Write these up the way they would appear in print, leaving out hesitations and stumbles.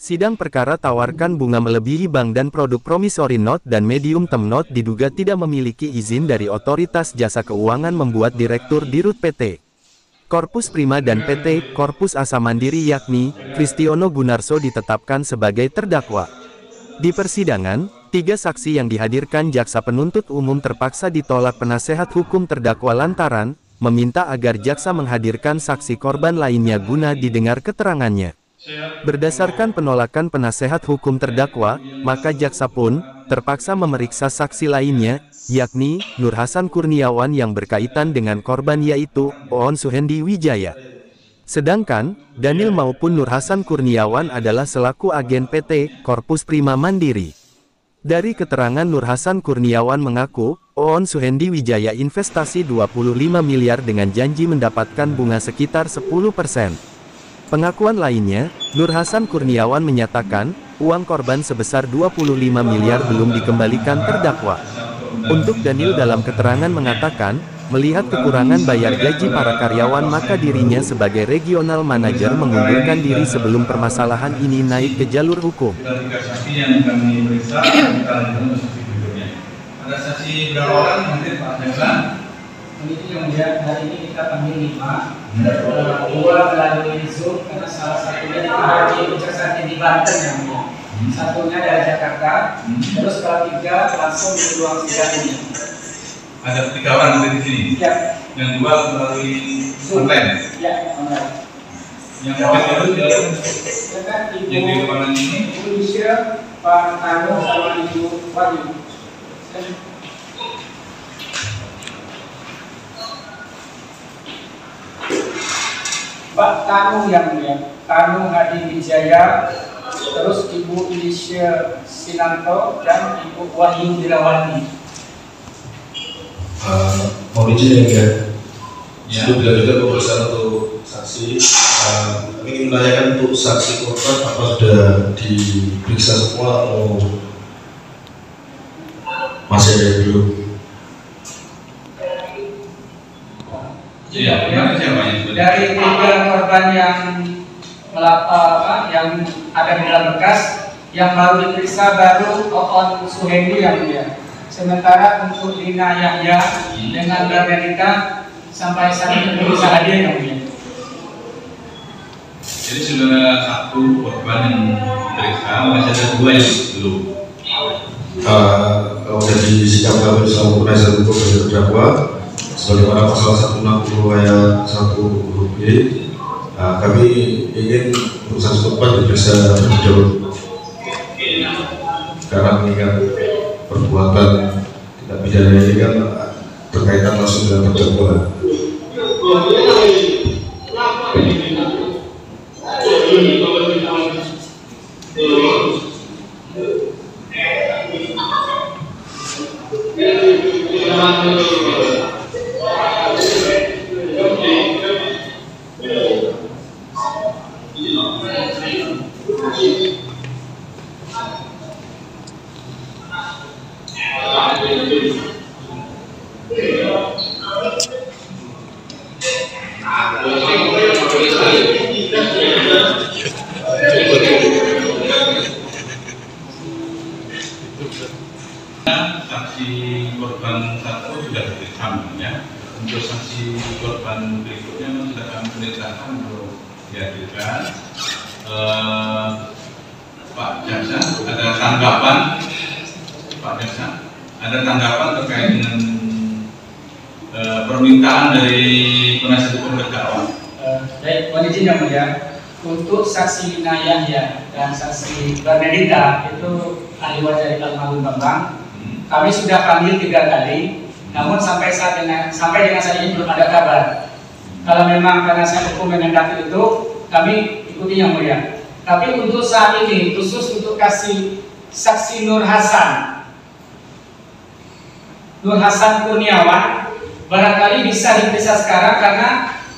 Sidang perkara tawarkan bunga melebihi bank dan produk promissory note dan medium term note diduga tidak memiliki izin dari Otoritas Jasa Keuangan membuat Direktur Dirut PT Corpus Prima dan PT Corpus Asa Mandiri yakni Kristiono Gunarso ditetapkan sebagai terdakwa. Di persidangan, 3 saksi yang dihadirkan jaksa penuntut umum terpaksa ditolak penasehat hukum terdakwa lantaran meminta agar jaksa menghadirkan saksi korban lainnya guna didengar keterangannya. Berdasarkan penolakan penasehat hukum terdakwa, maka jaksa pun terpaksa memeriksa saksi lainnya, yakni Nur Hasan Kurniawan yang berkaitan dengan korban yaitu Oon Suhendi Wijaya. Sedangkan, Daniel maupun Nur Hasan Kurniawan adalah selaku agen PT Corpus Prima Mandiri. Dari keterangan Nur Hasan Kurniawan mengaku, Oon Suhendi Wijaya investasi 25 miliar dengan janji mendapatkan bunga sekitar 10%. Pengakuan lainnya, Nur Hasan Kurniawan menyatakan, uang korban sebesar 25 miliar belum dikembalikan terdakwa. Untuk Daniel dalam keterangan mengatakan, melihat kekurangan bayar gaji para karyawan maka dirinya sebagai regional manager mengundurkan diri sebelum permasalahan ini naik ke jalur hukum. Ada saksi berapa orang hadir Pak Jaksa? Ini yang hari ini kita panggil 5, 2 melalui Zoom karena salah satunya di Kejaksaan di Banten yang mulia. Satunya dari Jakarta, terus kalau 3 langsung di ruang sidang ini. Ada 3 orang dari sini. Ya. Yang 2 melalui online. Ya, online. Yang hadir itu yang di ruangan ini. Ibu Lisha, Pak Tano, sama Ibu Wahyu. Pak Tanu yang mulia, Tanu Hadi Wijaya, terus Ibu Lisha Sinanto dan Ibu Wahyu Dirawati. Mohon izin ya, sebelum dilanjutkan pemeriksaan untuk saksi, kami ingin menanyakan untuk saksi korban apa sudah diperiksa semua atau masih ada yang belum? Iya, dari 3 korban yang yang ada di dalam berkas, yang baru diperiksa baru Oon Suhendi yang mulia. Sementara untuk Dina Yahya dengan Bernadita sampai saat ini belum bisa hadir yang mulia. Jadi sudah 1 korban yang diperiksa, masih ada 2 yang belum. Kalau dari sikap kami selaku penasihat hukum dari terdakwa, sebagaimana pasal 160 ayat 1 huruf B, kami ingin untuk saksi korban diperiksa terlebih dahulu karena mengingat perbuatan tidak pidana ini kan berkaitan langsung dengan terdakwa. Saksi korban 1 sudah diperiksa ya. Untuk saksi korban berikutnya sudah kami perintahkan untuk dihadirkan. Pak Jaksa, ada tanggapan? Pak Jaksa, ada tanggapan terkait dengan permintaan dari penasihat hukum terdakwa? Baik, mohon izin yang mulia. Untuk saksi Dina Yahya dan saksi Bernadita itu ahli wajar dari Almarhum Bambang. Kami sudah panggil 3 kali, namun sampai dengan saat ini belum ada kabar. Kalau memang penasihat hukum menghendaki itu, kami ikuti yang mulia. Tapi untuk saat ini, khusus untuk kasih saksi Nur Hasan Kurniawan, barangkali bisa diperiksa sekarang karena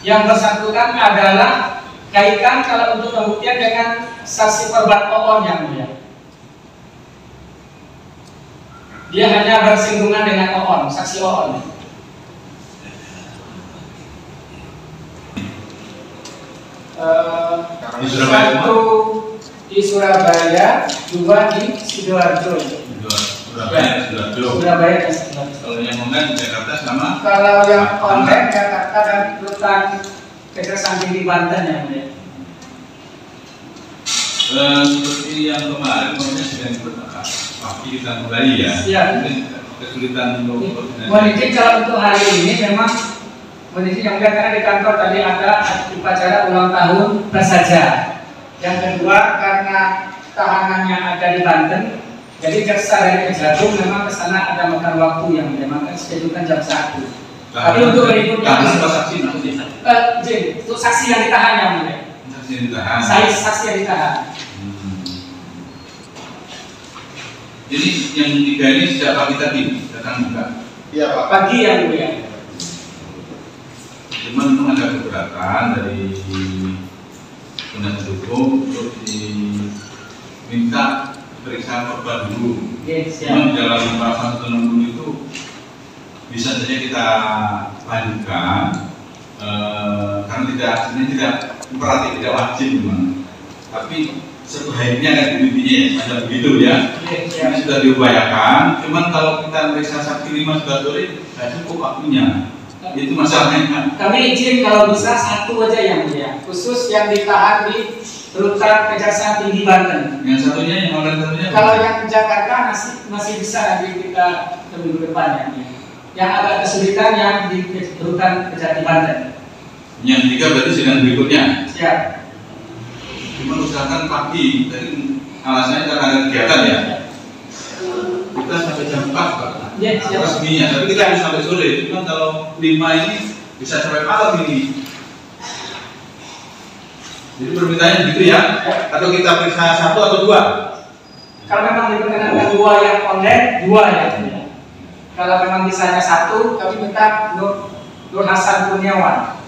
yang bersangkutan adalah kaitan kalau untuk pembuktian dengan saksi korban Oon yang mulia. Dia hanya bersinggungan dengan Oon, saksi Oon. di Surabaya, 2 di Sidoarjo. Surabaya, Sidoarjo. Surabaya dan Sidoarjo. Kalau yang online di Jakarta sama? Kalau yang online Jakarta dan Rutan Kejaksaan Tinggi Banten yang mulia. Seperti yang kemarin, maksudnya sedang pagi kita kembali ya. Iya. Mungkin kesulitan untuk koordinasi. Mohon izin kalau untuk hari ini memang mohon izin yang mulia karena di kantor tadi ada upacara ulang tahun prasaja. Yang kedua karena tahanannya ada di Banten, jadi jaksa dari Kejagung memang ke sana ada makan waktu yang memang schedule-kan jam 1. Tapi untuk berikutnya saksi maksudnya? untuk saksi yang ditahan yang mulia. Saksi yang ditahan. Saksi yang ditahan. Jadi yang 3 ini sejak pagi tadi datang enggak? Iya Pak. Pagi yang mulia. Cuman memang ada keberatan dari penasihat hukum untuk diminta periksa korban dulu. Yes, Cuman dalam pasal 160 itu bisa saja kita lanjutkan karena sebenarnya tidak imperatif, tidak wajib memang. Tapi sebaiknya kan intinya macam begitu ya. Ini sudah diupayakan. Cuman kalau kita periksa saksi 5 sudah sore, tidak cukup waktunya. Itu masalahnya kan. Kami izin kalau bisa 1 aja yang mulia, khusus yang ditahan di Rutan Kejaksaan Tinggi Banten. Yang satunya, yang online satunya. Kalau yang Jakarta masih bisa nanti kita ke minggu depan ya. Yang agak kesulitan yang di Rutan Kejaksaan Banten. Yang 3 berarti sidang berikutnya. Siap. Cuma usahakan pagi, tadi alasannya karena ada kegiatan ya. Kita sampai jam 4 Pak. Ya, siap. Resminya, tapi kita harus sampai sore. Cuma kalau 5 ini bisa sampai malam ini. Jadi permintaannya begitu ya? Atau kita periksa 1 atau 2? Kalau memang diperkenankan 2 yang online, 2 ya. Kalau memang bisanya 1, kami minta Nur Hasan Kurniawan.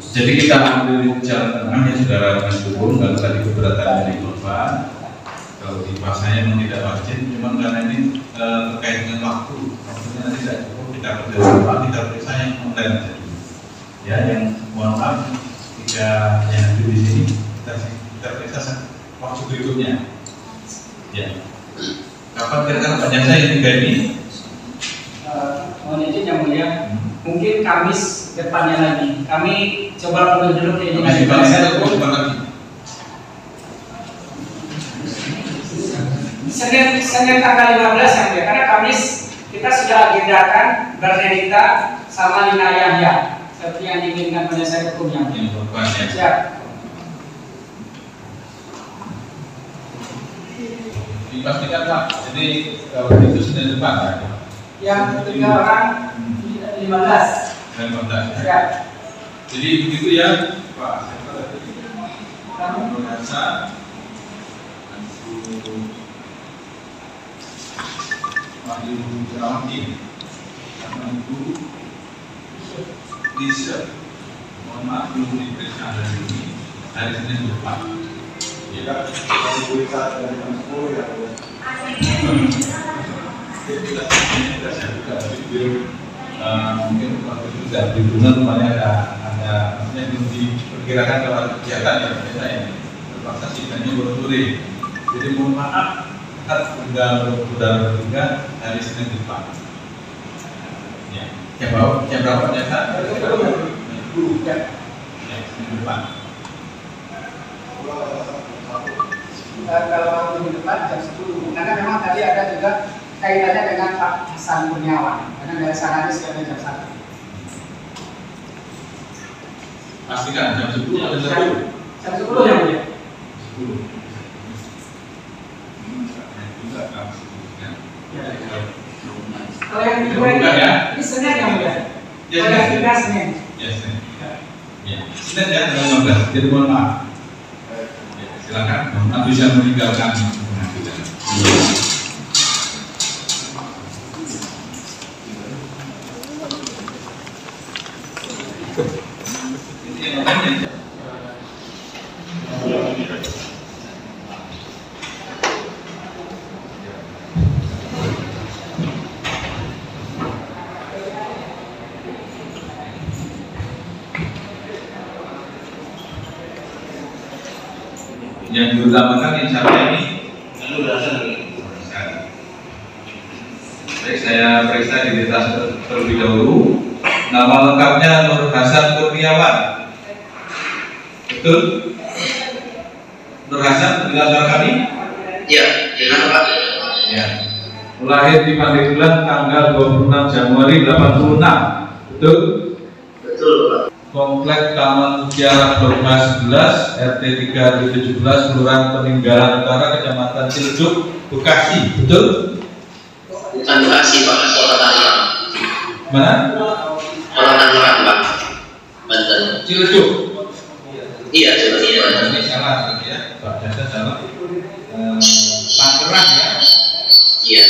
Jadi kita ambil jalan tengah ya saudara penasihat hukum, kalau tadi keberatan dari korban, kalau di pasanya memang tidak wajib, cuma karena ini terkait dengan waktu, maksudnya nanti tidak cukup kita kerjasama, kita periksa yang online saja. Ya, yang mohon maaf, jika yang ada di sini kita periksa waktu berikutnya. Ya. Kapan kira-kira banyak saya yang 3 ini? Mohon izin yang mulia, mungkin Kamis depannya lagi. Kami coba penuh dulu ke ini. Senin tanggal 15 ya, karena Kamis kita sudah agendakan Bernadita sama Lina Yahya seperti yang diinginkan penasihat hukumnya. Siap. Dipastikan Pak, jadi kalau itu Senin depan ya? Yang 3 orang 15. 15 ya? Siap. Jadi begitu ya Pak. Kamu merasa Wahyu Jerawati karena itu bisa mohon maaf belum diperiksa hari ini, hari Senin depan. Ya, kalau diperiksa dari jam 10 ya. Kita mungkin waktu itu tidak berhubungan rumahnya ada maksudnya belum diperkirakan kalau kegiatan ya biasa ya terpaksa sidangnya baru sore. Jadi mohon maaf kita sudah bertiga hari Senin depan. Ya, jam berapa biasa? Ya, Senin depan. Kalau minggu depan jam 10, karena memang tadi ada juga kaitannya dengan Pak Hasan Kurniawan, karena dari sana sudah jam 1. Pastikan jam 10 atau Jam 10 ya Bu ya? 10. Kalau yang kedua ini Senin ya Bu ya? Kalau yang ketiga Senin. Ya, Senin. Ya, Senin ya tanggal 15. Jadi mohon maaf. Silakan, mohon maaf bisa meninggalkan pengadilan. Yang diutamakan insya Allah ini Nur Hasan. Baik, saya periksa identitas terlebih dahulu. Nama lengkapnya Nur Hasan Kurniawan. Betul? Nur Hasan, dengar suara kami? Iya, dengar Pak. Ya. Lahir di Pandeglang tanggal 26 Januari 86. Betul? Betul Pak. Komplek Taman Mutiara Blok A11 RT 3 17 Kelurahan Peninggalan Utara Kecamatan Ciledug, Bekasi. Betul? Bukan Bekasi Pak, Kota Tangerang. Mana? Kota Tangerang Pak, Banten. Ciledug. Iya, Ciledug. Ini salah ya, Pak Jasa salah. Tangerang ya. Iya.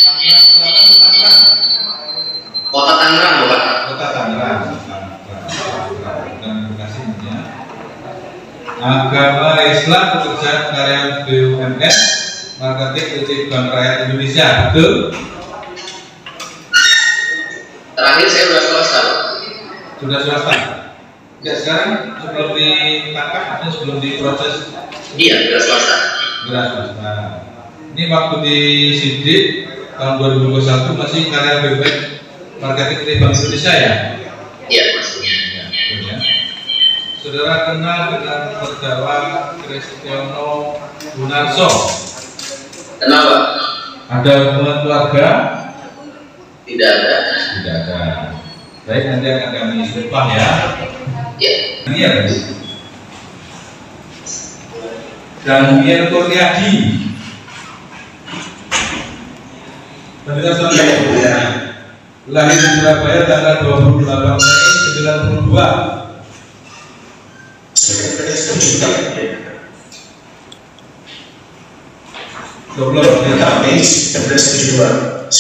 Tangerang Selatan atau Tangerang? Kota Tangerang Pak. Kota Tangerang. Bukan Bekasi ya. Agama Islam, pekerjaan karyawan BUMN, marketing PT Bank Rakyat Indonesia. Betul? Terakhir saya udah swasta Pak. Sudah swasta. Ya, sekarang sebelum ditangkap atau sebelum diproses? Iya, udah swasta. Sudah swasta. Ini waktu di Sidik tahun 2021 masih karyawan BUMN marketing PT Bank Indonesia ya? Iya, maksudnya. Ya. Saudara kenal dengan terdakwa Kristiono Gunarso? Kenal Pak? Ada hubungan keluarga? Tidak ada. Tidak ada. Baik, nanti akan kami sumpah ya. Iya. Ini ya, Daniel Kurniadi. Pendengar saudara, lahir di Surabaya tanggal 28 Mei 92. Kami 1972.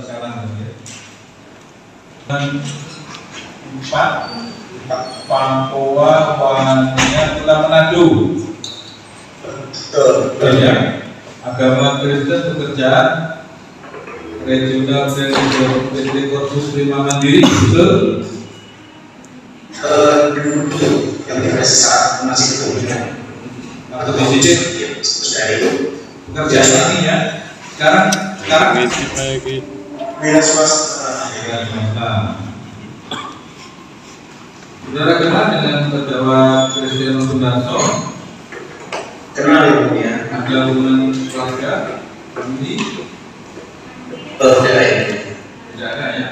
Salah ya. 4 Papua Wanya Pulau Manado. Betul. Ya. Agama Kristen, pekerjaan regional dan PT Korpus Prima Mandiri. Betul? Dulu yang kita saat masih itu Atau di sini dari pekerjaan ini ya. Sekarang wira swasta. Saudara kenal dengan terdakwa Kristiono Gunarso? Kenal ya Bu ya? Ada hubungan keluarga? Ini Tidak ada. tidak ada ya.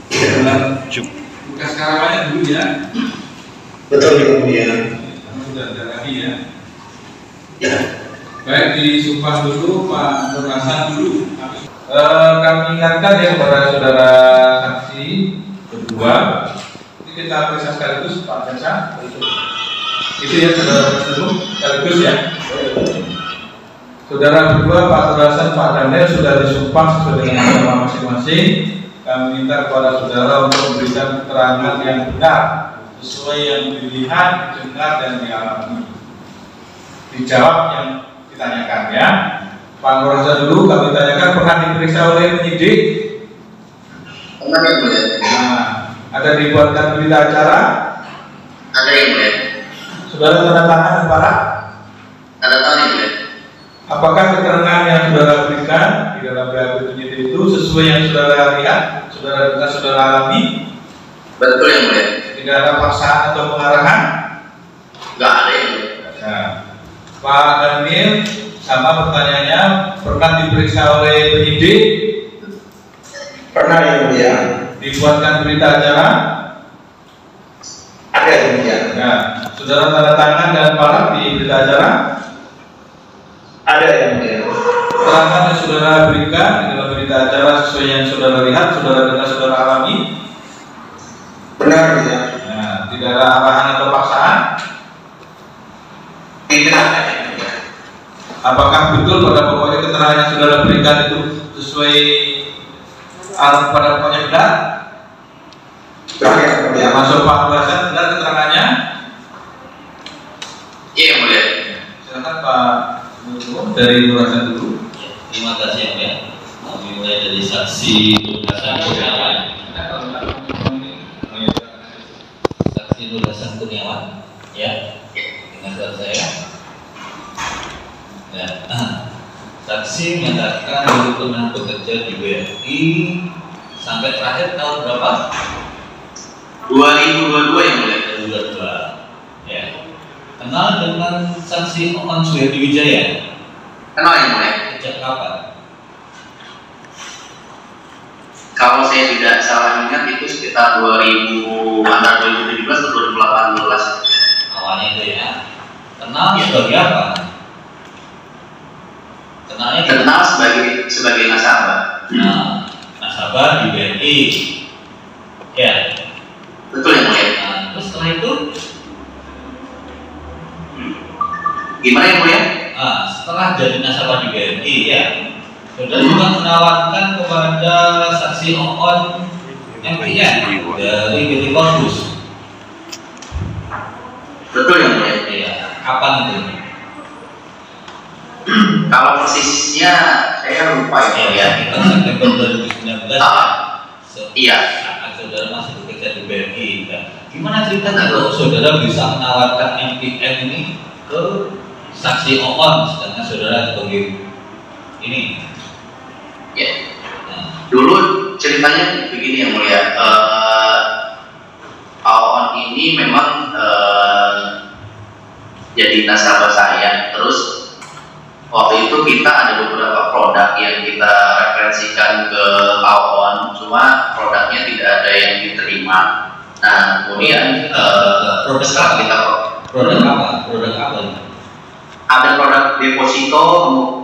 Kenal bekas karawanya dulu ya. Betul ya Bu ya? Karena sudah ada lagi ya. Ya. Baik, disumpah dulu Pak Nur Hasan dulu. Kami ingatkan ya kepada saudara saksi kedua. Ini kita periksa sekaligus Pak Jasa. Itu ya saudara tersebut sekaligus ya. Saudara berdua Pak Nur Hasan, Pak Daniel sudah disumpah sesuai dengan agama masing-masing. Kami minta kepada saudara untuk memberikan keterangan yang benar sesuai yang dilihat, didengar dan dialami. Dijawab yang ditanyakan ya. Pak Nur Hasan dulu kami tanyakan, pernah diperiksa oleh penyidik? Pernah ya Bu ya? Nah, ada dibuatkan berita acara? Ada ya Bu ya? Saudara tanda tangan para? Ada tangan ya Bu ya? Apakah keterangan yang saudara berikan di dalam BAP penyidik itu sesuai yang saudara lihat, saudara alami? Betul ya Bu ya? Tidak ada paksaan atau pengarahan? Enggak ada ya Bu. Nah, Pak Daniel, sama pertanyaannya, pernah diperiksa oleh penyidik? Pernah ya Bu ya? Dibuatkan berita acara? Ada ya Bu ya? Nah, saudara tanda tangan dan paraf di berita acara? Ada ya Bu ya? Keterangan yang saudara berikan di dalam berita acara sesuai yang saudara lihat, saudara dengar, saudara alami? Benar Bu ya? Nah, tidak ada arahan atau paksaan? Tidak ada ya Bu ya? Apakah betul pada pokoknya keterangan yang saudara berikan itu sesuai arahan pada pokoknya benar? Benar ya Bu ya? Masuk Pak Nur Hasan, benar keterangannya? Iya Bu ya? Silakan Pak Nur dari Nur Hasan dulu. Terima kasih ya, Pak. Kami mulai dari saksi Nur Hasan Kurniawan. Saksi Nur Hasan Kurniawan, ya. surat saya. Ya. Saksi menyatakan dulu pernah bekerja di BRI sampai terakhir tahun berapa? 2022 yang mulia. 2022. Ya. Kenal dengan saksi Oon Suhedi Wijaya? Kenal yang mulia. Sejak kapan? Kalau saya tidak salah ingat itu sekitar 2017 atau 2018. Awalnya itu ya. Kenal sebagai apa? Kenal sebagai nasabah. Nah, nasabah di BNI. Ya. Betul yang mulia. Nah, terus setelah itu gimana yang mulia? nah, setelah jadi nasabah di BNI ya, saudara juga menawarkan kepada saksi Oon MPN dari PT Corpus. Betul yang mulia. Iya. Kapan itu? Kalau persisnya saya lupa yang mulia. Kita September 2019 ya. Iya. Saat saudara masih bekerja di BNI. Ya. Gimana ceritanya kalau saudara bisa menawarkan MPN ini ke saksi Oon, sedangkan saudara sebagai ini? Ya. Nah. Dulu ceritanya begini yang mulia. Oon ini memang jadi nasabah saya. Terus waktu itu kita ada beberapa produk yang kita referensikan ke Oon, cuma produknya tidak ada yang diterima. Nah, kemudian setelah kita Produk apa? Produk apa? ada produk deposito,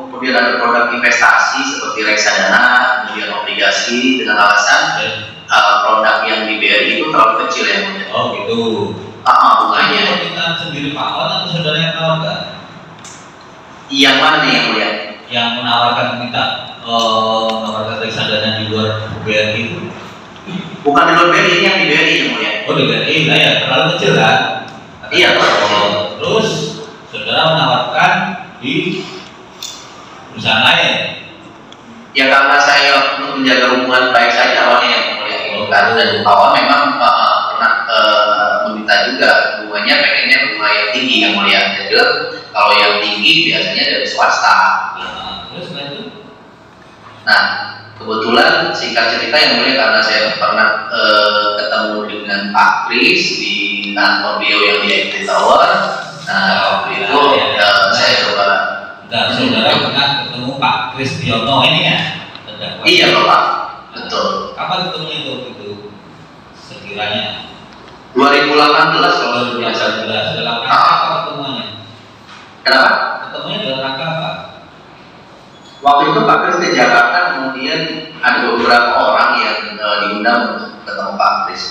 kemudian ada produk investasi seperti reksadana, kemudian obligasi dengan alasan produk yang di BRI itu terlalu kecil ya. Oh gitu. Bunganya. Permintaan sendiri Pak Oon atau saudara yang menawarkan? Yang mana nih yang mulia? Yang menawarkan menawarkan reksadana di luar BRI itu? Bukan di luar BRI, ini yang di BRI yang mulia. Oh di BRI, nah ya terlalu kecil kan? Iya. Terus saudara menawarkan di perusahaan lain? Ya karena saya untuk menjaga hubungan baik saja awalnya yang mulia. Dan awal memang pernah meminta juga bunganya, pengennya bunga yang tinggi yang mulia. Jadi kalau yang tinggi biasanya dari swasta. Terus itu? Nah, kebetulan singkat cerita yang mulia karena saya pernah ketemu dengan Pak Kris di kantor beliau yang di Equity Tower. Nah, waktu itu saya coba. Dan saudara pernah ketemu Pak Kristiono ini ya? Iya Bapak, betul. Kapan ketemu itu sekiranya? 2018 kalau 2018. Dalam rangka apa ketemuannya? Kenapa? Ketemunya dalam rangka apa? Waktu itu Pak Kris ke Jakarta, kemudian ada beberapa orang yang diundang untuk ketemu Pak Kris.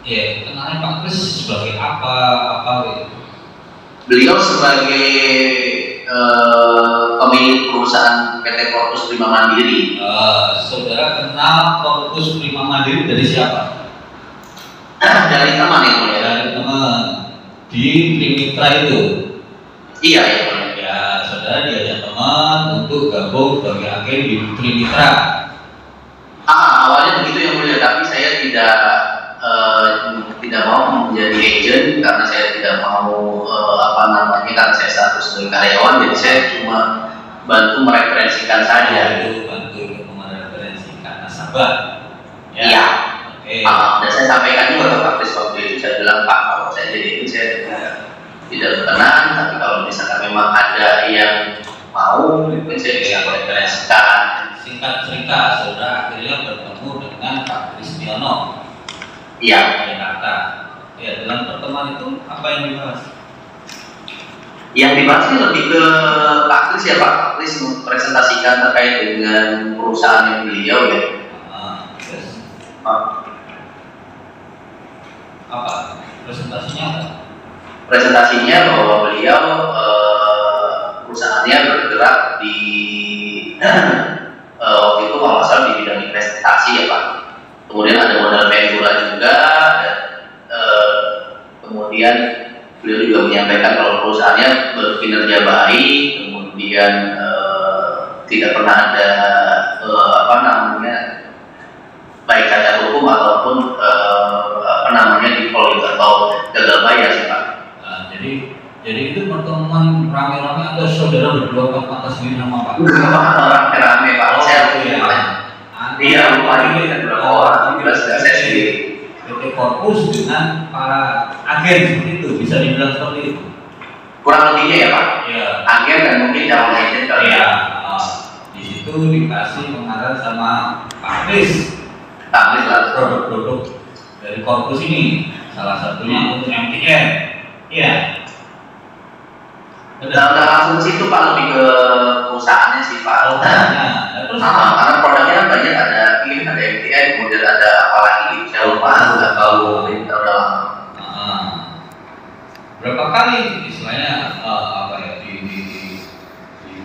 Iya, kenalnya Pak Kris sebagai apa gitu? Beliau sebagai pemilik perusahaan PT Corpus Prima Mandiri. Saudara kenal Corpus Prima Mandiri dari siapa? Dari teman yang mulia. Dari teman di Trimitra itu. Iya yang mulia. Ya, saudara diajak teman untuk gabung sebagai agen di Trimitra. Awalnya begitu yang mulia, tapi saya tidak mau menjadi agent karena saya tidak mau karena saya status sebagai karyawan, jadi saya cuma bantu mereferensikan saja. Itu bantu untuk mereferensikan nasabah. Ya. Iya. Oke. Dan saya sampaikan juga ke Pak Kris waktu itu, saya bilang Pak, kalau saya jadi itu saya tidak berkenan, tapi kalau misalkan memang ada yang mau, mungkin saya bisa mereferensikan. Singkat cerita, saudara akhirnya bertemu dengan Pak Kristiono. Iya. Jakarta. Ya, dalam pertemuan itu apa yang dibahas? Yang dibahas ini lebih ke Pak Kris ya Pak. Pak Kris mempresentasikan terkait dengan perusahaan yang beliau ya. Terus apa? Presentasinya apa? Presentasinya bahwa beliau perusahaannya bergerak di waktu itu kalau nggak salah di bidang investasi ya Pak. Kemudian ada modal ventura juga, dan kemudian beliau juga menyampaikan kalau perusahaannya berkinerja baik, kemudian tidak pernah ada baik cacat hukum ataupun default atau gagal bayar sih Pak. Jadi Jadi itu pertemuan rame-rame atau saudara berdua atas nama Pak? Rame-rame Pak. Saya iya. Iya, lupa ini dan berapa orang juga sudah saya sendiri. PT Corpus dengan para agen seperti itu, bisa dibilang seperti itu. Kurang lebihnya ya Pak. Iya. Agen dan mungkin calon agent kali ya. Di situ dikasih pengarah sama Pak Kris. Pak Kris lah. Produk-produk dari Corpus ini, salah satunya untuk MTN. Iya. Langsung situ Pak, lebih ke perusahaannya sih Pak. Terus karena produknya kan banyak, ada ini, ada MTN, kemudian ada apa lagi? Saya lupa, nggak tahu. Udah. Berapa kali istilahnya apa ya di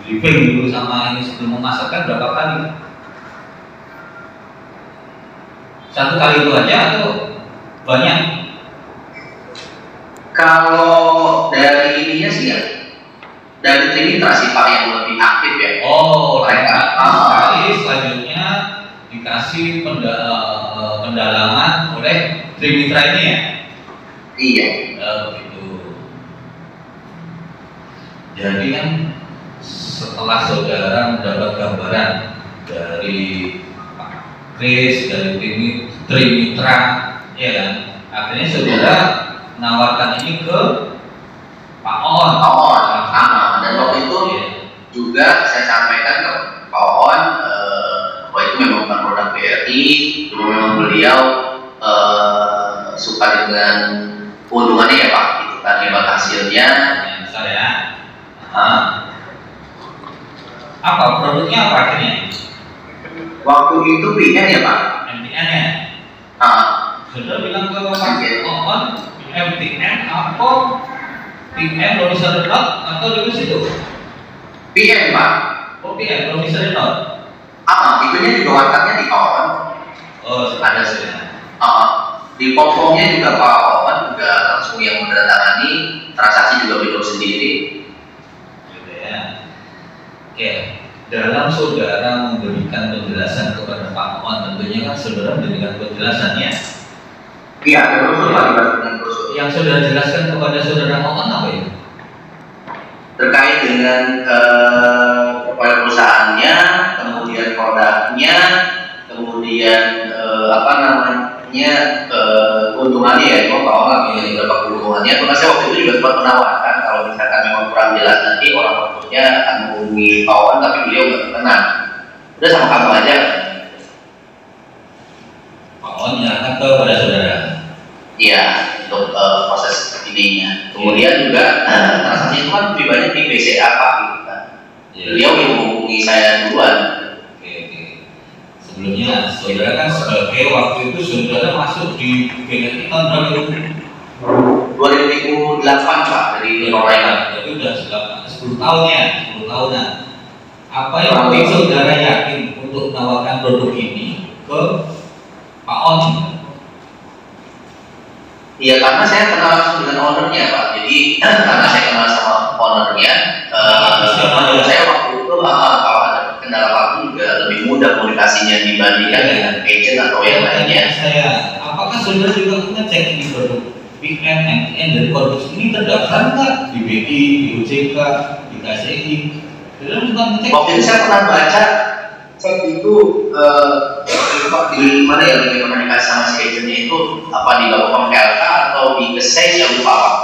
briefing dulu sama ini sebelum memasarkan berapa kali? Satu kali itu aja atau banyak? Kalau dari ininya sih ya, dari Trinitra Pak yang lebih aktif ya. Oh, mereka. Sekali selanjutnya dikasih pendalaman oleh Trinitra ini ya. Iya. Begitu. Jadi kan setelah saudara mendapat gambaran dari Pak Kris, dari Trinitra, ya kan, akhirnya saudara menawarkan ini ke Pak On. Sama. Dan waktu itu juga saya sampaikan ke Pak On bahwa itu memang bukan produk BRI, cuma memang beliau suka dengan keuntungannya ya Pak, itu kan hebat hasilnya. Besar ya. Apa produknya apa akhirnya? Waktu itu PN ya Pak. MTN ya. Sudah bilang ke Pak On, MTN apa? PN belum bisa download atau di situ? PN Pak. Oh PN belum bisa download. Itunya juga WhatsApp-nya di Pak On. Oh ada sih. Di popongnya juga Pak On juga langsung yang menandatangani, transaksi juga beliau sendiri. Gitu ya. Oke, dalam saudara memberikan penjelasan kepada Pak On, tentunya kan saudara memberikan penjelasannya. Iya, betul Pak, dengan brosur. Yang saudara jelaskan kepada saudara Pak On apa itu? Terkait dengan perusahaannya, kemudian produknya, kemudian apa namanya keuntungannya ya, Pak On lagi berapa keuntungannya. Karena saya waktu itu juga sempat menawarkan kalau misalkan memang kurang jelas nanti orang berikutnya akan menghubungi Pak On, tapi beliau nggak berkenan. Udah sama kamu aja. Pak On menyerahkan kepada saudara. Iya, untuk proses ininya. Kemudian juga transaksi itu kan lebih banyak di BCA Pak, gitu kan. Beliau yang menghubungi saya duluan. Oke. Sebelumnya saudara kan sebagai waktu itu saudara masuk di BNI tahun berapa? 2008 Pak, dari Norwegia. Jadi sudah 10 tahun ya, 10 tahunan. Apa yang membuat saudara yakin untuk menawarkan produk ini ke Pak On? Iya, karena saya kenal langsung dengan ownernya Pak. Jadi karena saya kenal sama ownernya, menurut saya waktu itu kalau ada kendala waktu juga lebih mudah komunikasinya dibandingkan dengan agent atau yang lainnya. Apakah saudara juga ngecek ini produk PN, MTN dari Corpus ini terdaftar nggak di BI, di OJK, di KCI? Saudara juga ngecek? Waktu itu saya pernah baca cek itu di mana ya, lagi komunikasi sama si agentnya itu apa di Bapom PLK atau di KSEI, saya lupa Pak.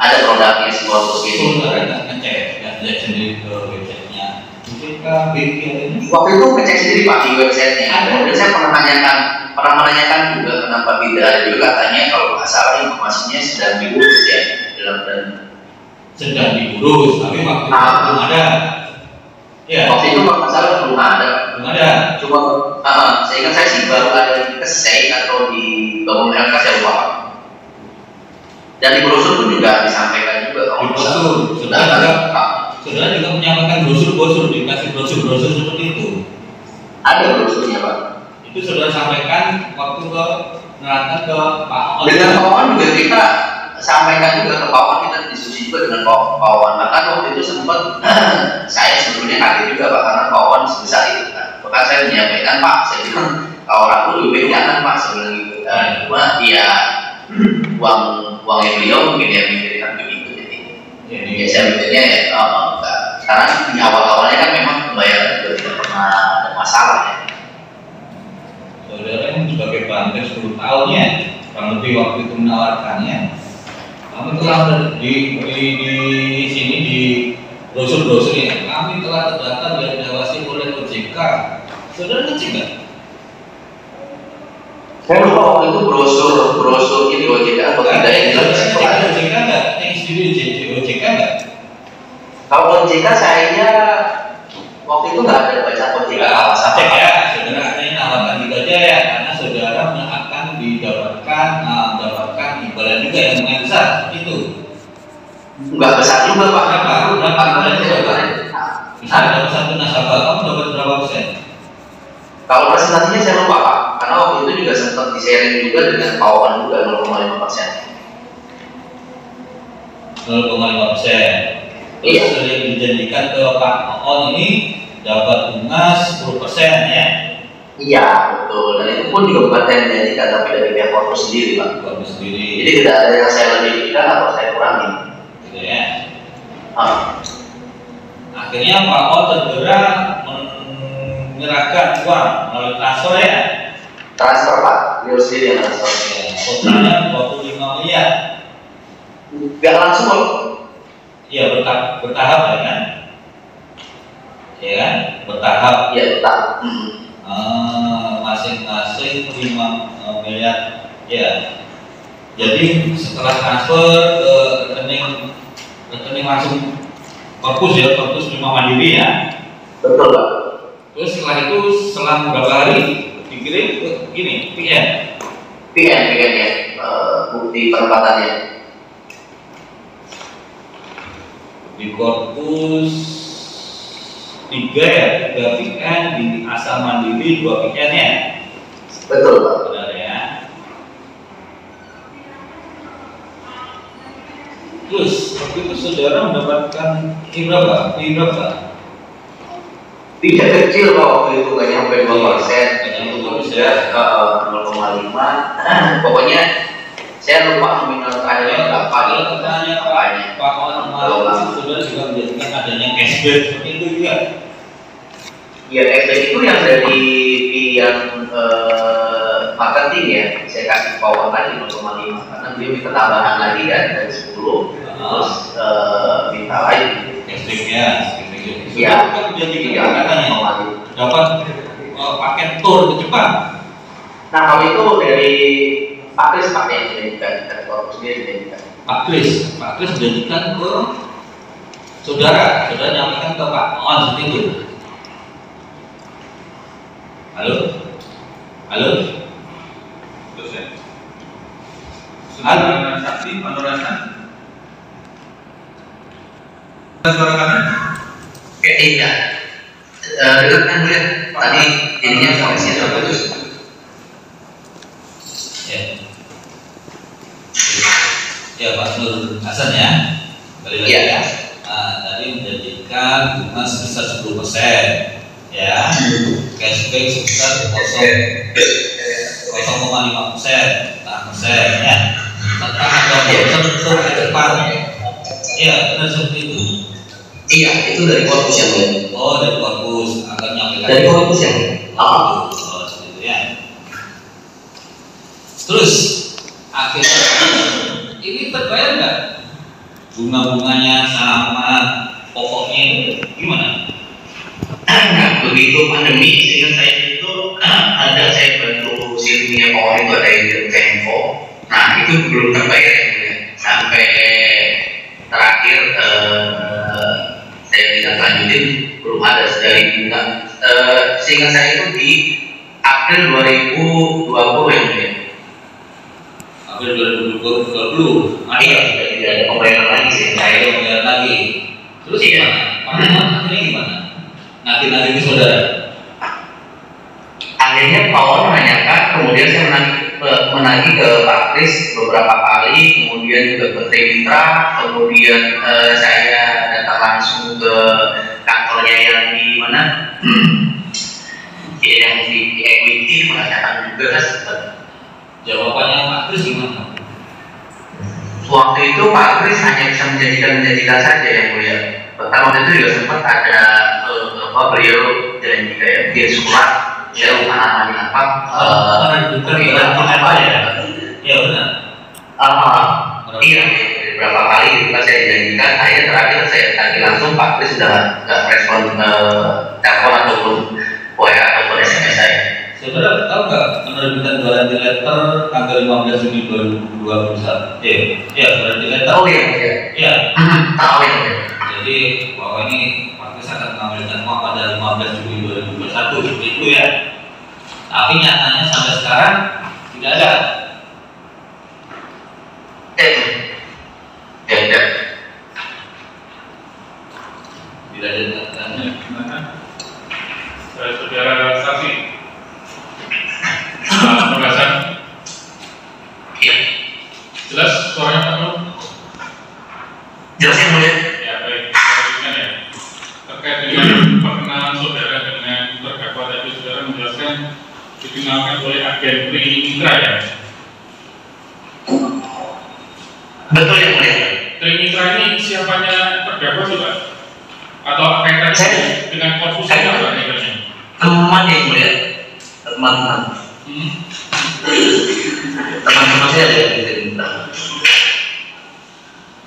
Ada produknya si Corpus itu. Saudara nggak ngecek, nggak lihat sendiri ke websitenya OJK, BI ini? Waktu itu ngecek sendiri Pak di websitenya. Kemudian saya pernah menanyakan juga kenapa tidak ada, juga katanya kalau nggak salah informasinya sedang diurus ya dalam dan sedang diurus, tapi waktu itu belum ada. Ya. Waktu itu kalau nggak salah belum ada. Cuma saya ingat saya sih baru ada di KSEI atau di Bapom PLK, saya lupa. Dan di brosur pun juga disampaikan juga. Di brosur, saudara juga menyampaikan brosur, dikasih brosur seperti itu. Ada brosurnya Pak. Itu saudara sampaikan waktu ke menerangkan ke Pak On. Dengan Pak On juga kita sampaikan juga ke Pak On, kita diskusi juga dengan Pak On. Bahkan waktu itu sempat saya sebetulnya kaget juga Pak, karena Pak On sebesar itu kan. Bahkan saya menyampaikan Pak, saya bilang kalau ragu lebih baik jangan Pak, saya bilang gitu. Cuma ya uangnya beliau mungkin yang mikirkan begitu. Jadi ya saya mikirnya ya enggak. Karena di awal-awalnya kan memang pembayaran juga tidak pernah ada masalah ya. Saudara ini sebagai banker 10 tahun ya, kurang lebih waktu itu menawarkannya. Kami telah di sini di brosur-brosur ini, kami telah terdaftar dan diawasi oleh OJK. Saudara ngecek nggak? Saya lupa waktu itu brosur ini OJK atau tidak yang jelas. OJK nggak? Yang sendiri OJK nggak? Kalau OJK saya waktu itu nggak ada baca OJK. Cek ya, saudara ini nawarkan gitu aja ya, karena saudara akan mendapatkan imbalan juga yang lumayan besar, itu. Nggak besar juga Pak. Berapa imbalan juga? Misalnya dapat satu nasabah, kamu dapat berapa persen? Kalau presentasinya saya lupa Pak, karena waktu itu juga sempat di-sharing juga dengan Pak Owan juga 0,5%. 0,5%. Terus yang dijanjikan ke Pak On ini dapat bunga 10% ya? Iya betul, dan itu pun juga bukan saya menjanjikan tapi dari pihak korpus sendiri Pak. Korpus sendiri. Jadi tidak ada yang saya lebihkan atau saya kurangi. Gitu ya. Akhirnya Pak On tergerak menyerahkan uang melalui transfer ya? Transfer Pak, beliau sendiri yang transfer. Totalnya 25 miliar. Gak langsung Pak. Iya bertahap ya kan? Ya kan? Bertahap. Iya bertahap. Masing-masing 5 miliar ya. Jadi setelah transfer ke rekening langsung korpus ya, korpus Prima Mandiri ya. Betul Pak. Terus setelah itu selang beberapa hari dikirim ke gini PN ya, bukti penempatannya. Di korpus 3 ya, 3 PN, di asal mandiri 2 PN ya. Betul Pak. Benar ya. Terus waktu itu saudara mendapatkan berapa? Tidak kecil Pak waktu itu, nggak nyampe 2%. Nggak nyampe 2%. 0,5. Pokoknya saya lupa nominal terakhirnya berapa. Kalau pertanyaan Pak Owan kemarin, saudara juga menjadikan adanya cashback seperti itu juga. Iya, cashback itu yang dari yang marketing ya. Saya kasih Pak Owan lagi 0,5 karena beliau minta tambahan lagi kan dari 10, terus minta lagi Cashbacknya. Iya. Kan menjadikan katanya dapat paket tour ke Jepang. Nah kalau itu dari Pak Kris Pak yang menjadikan, dari korpus dia menjadikan. Pak Kris menjadikan ke saudara nyampaikan ke Pak On seperti itu. Halo. Terus ya. Saudara saksi Manurasan. Suara kami? Iya. Dengarkan dulu ya. Tadi ininya sampai sini putus. Ya Pak Nur Hasan ya, kembali lagi ya. Tadi menjanjikan bunga sebesar 10%, ya, cashback sebesar 0,5%, ya. Serta ada bentuk ke depan, ya benar seperti itu. Iya, itu dari korpus yang lain. Oh dari korpus, akan nyampaikan dari korpus yang oh seperti itu ya. Terus akhirnya ini terbayar nggak bunga-bunganya sama pokoknya itu gimana? Nah, begitu pandemi sehingga saya itu ada saya bantu silingnya pohon itu ada yang Tempo. Nah itu belum terbayar ya, sampai terakhir saya tidak lanjutin belum ada dari bunga. Sehingga saya itu di April 2020 ya. April 2020. Iya, tidak ada pembayaran lagi sih. Saya pembayaran lagi. Terus gimana? Akhirnya gimana? Nanti ke saudara. Akhirnya Pak Wan menanyakan, kemudian saya menagih ke Pak Kris beberapa kali, kemudian juga ke Trimitra, kemudian saya datang langsung ke kantornya yang di mana? Yang di Equity menanyakan juga. Jawabannya Pak Kris gimana? waktu itu Pak Kris hanya bisa menjanjikan saja yang mulia. Bahkan waktu itu juga sempat ada beliau janji kayak dia surat ya namanya apa apa ya benar. Iya beberapa kali gitu kan saya dijanjikan, akhirnya terakhir saya tadi langsung Pak Kris sudah nggak respon telepon ataupun WA ataupun SMS saya. Saudara tahu nggak penerbitan guarantee letter tanggal 15 Juni 2021? Iya, guarantee letter. Oh iya. Iya. Tahu ya. Jadi bahwa ini Pak Kris akan mengambilkan uang pada 15 Juli 2021 seperti itu ya. Tapi nyatanya sampai sekarang tidak ada. Ya. Tidak ada tanda. Saudara saksi, Pegasan. Iya. Jelas suaranya Pak Nur? Jelas yang mulia. Ya baik, saya lanjutkan ya. Terkait dengan perkenalan saudara dengan terdakwa tadi, saudara menjelaskan dikenalkan oleh agen Tri Mitra ya. Betul yang mulia. Tri Mitra ini siapanya terdakwa sih Pak? Atau kaitannya dengan korpus apa kaitannya? Teman yang mulia. Teman-teman. Teman-teman saya ada di Tri Mitra.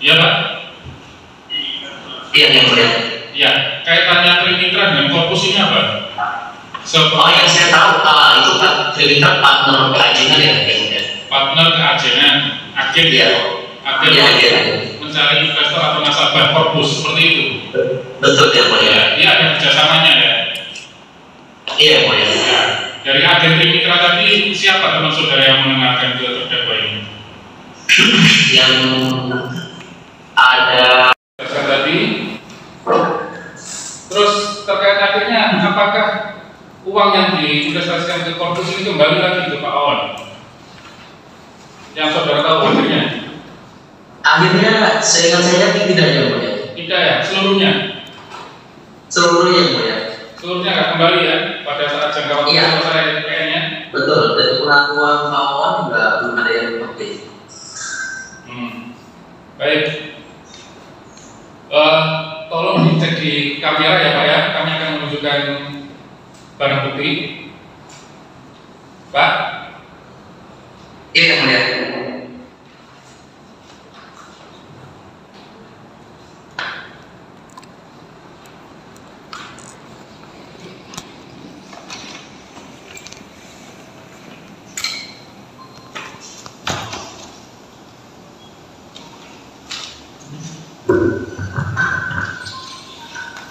Iya Pak? Iya yang mulia. Iya, kaitannya Tri Mitra dengan korpus ini apa? Oh yang saya tahu itu Pak Tri Mitra partner keajengan ya. Partner keajengan, agen Iya. Agen mencari investor atau nasabah korpus seperti itu. Betul yang mulia. Ya, dia ada kerjasamanya ya. Iya yang mulia. Ya, dari agen Tri Mitra tadi siapa teman saudara yang mengenalkan ke terdakwa ini? Yang ada tadi. Terus terkait akhirnya apakah uang yang diinvestasikan ke korpus ini kembali lagi ke Pak Awan? Yang saudara tahu akhirnya? Akhirnya seingat saya tidak yang mulia. Tidak ya, seluruhnya? Seluruhnya yang mulia. Seluruhnya nggak kembali ya pada saat jangka waktu selesai kayaknya? Betul, dan pengakuan Pak Awan juga belum ada yang dipakai. Baik. Tolong dicek di kamera ya Pak ya, kami akan menunjukkan barang bukti. Pak? Iya yang mulia.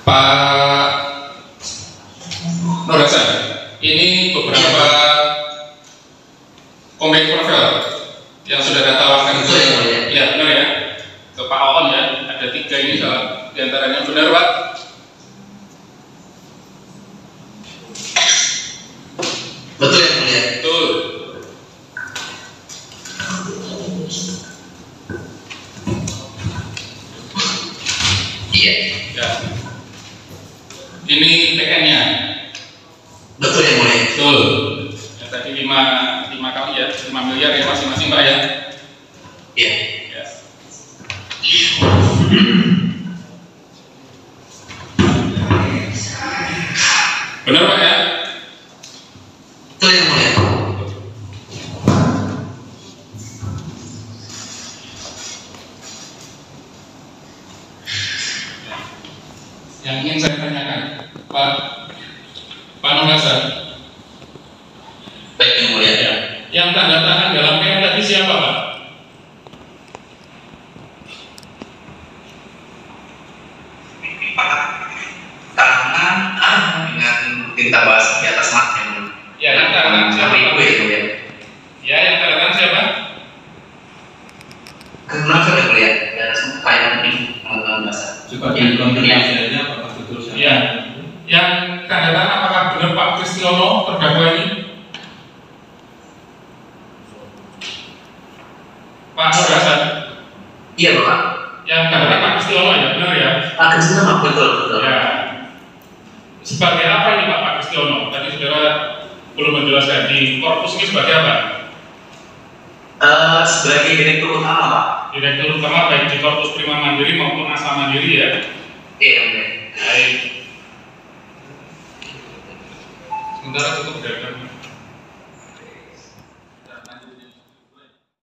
Pak Norasan, ini beberapa komik profil yang sudah tawarkan Betul ya, mulia. Iya benar ya, ke Pak Awan ya, ada 3 ini salah diantaranya benar Pak? Betul yang mulia. Betul. Iya. Ya. Ini PN-nya. Betul yang mulia. Betul. Yang tadi 5 kali ya, 5 miliar ya masing-masing Pak ya. Iya. Ya. Benar Pak ya? Betul yang mulia. Yang ingin saya tanyakan, Pak Norasan. Baik yang mulia. Ya. Yang tanda tangan dalam PN tadi siapa Pak? Tangan dengan tinta bas di atas mat yang mulia. Ya, yang tanda tangan siapa Pak? Ibu yang mulia. Ya, yang tanda tangan siapa? Kenapa yang mulia? Di atas mat yang ini mengenal bahasa. Coba dikonfirmasi aja apakah betul siapa? Ya. Yang tanda tangan apakah benar Pak Kristiono terdakwa ini? Pak Norasan. Iya Bapak. Yang tanda tangan Pak Kristiono ya, benar ya? Pak Kristina betul betul. Ya. Sebagai apa ini Pak Kristiono? Tadi saudara belum menjelaskan di korpus ini sebagai apa? Sebagai direktur utama Pak. Direktur Utama baik di Korpus Prima Mandiri maupun Asa Mandiri ya. Iya. Baik. Sementara cukup dari